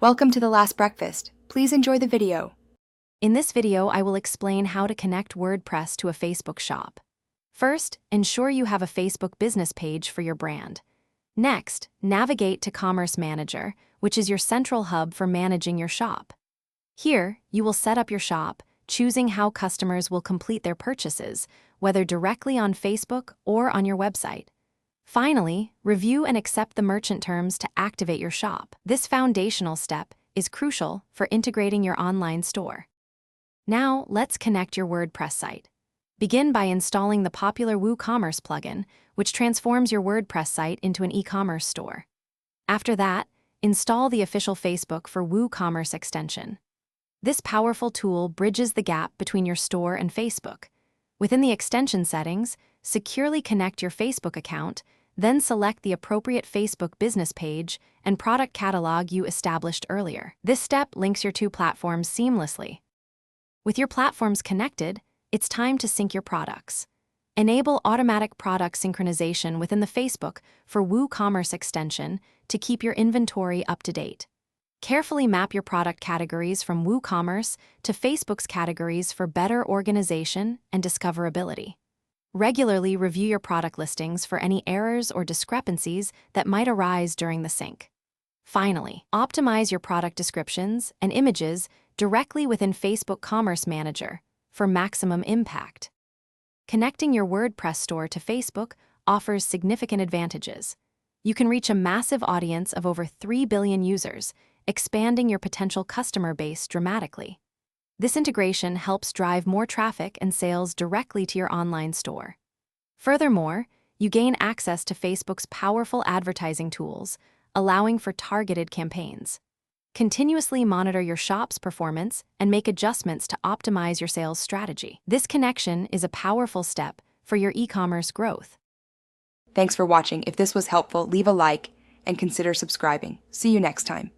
Welcome to The Last Breakfast. Please enjoy the video. In this video, I will explain how to connect WordPress to a Facebook shop. First, ensure you have a Facebook business page for your brand. Next, navigate to Commerce Manager, which is your central hub for managing your shop. Here, you will set up your shop, choosing how customers will complete their purchases, whether directly on Facebook or on your website. Finally, review and accept the merchant terms to activate your shop. This foundational step is crucial for integrating your online store. Now, let's connect your WordPress site. Begin by installing the popular WooCommerce plugin, which transforms your WordPress site into an e-commerce store. After that, install the official Facebook for WooCommerce extension. This powerful tool bridges the gap between your store and Facebook. Within the extension settings, securely connect your Facebook account, then select the appropriate Facebook business page and product catalog you established earlier. This step links your two platforms seamlessly. With your platforms connected, it's time to sync your products. Enable automatic product synchronization within the Facebook for WooCommerce extension to keep your inventory up to date. Carefully map your product categories from WooCommerce to Facebook's categories for better organization and discoverability. Regularly review your product listings for any errors or discrepancies that might arise during the sync. Finally, optimize your product descriptions and images directly within Facebook Commerce Manager for maximum impact. Connecting your WordPress store to Facebook offers significant advantages. You can reach a massive audience of over 3 billion users, expanding your potential customer base dramatically. This integration helps drive more traffic and sales directly to your online store. Furthermore, you gain access to Facebook's powerful advertising tools, allowing for targeted campaigns. Continuously monitor your shop's performance and make adjustments to optimize your sales strategy. This connection is a powerful step for your e-commerce growth. Thanks for watching. If this was helpful, leave a like and consider subscribing. See you next time.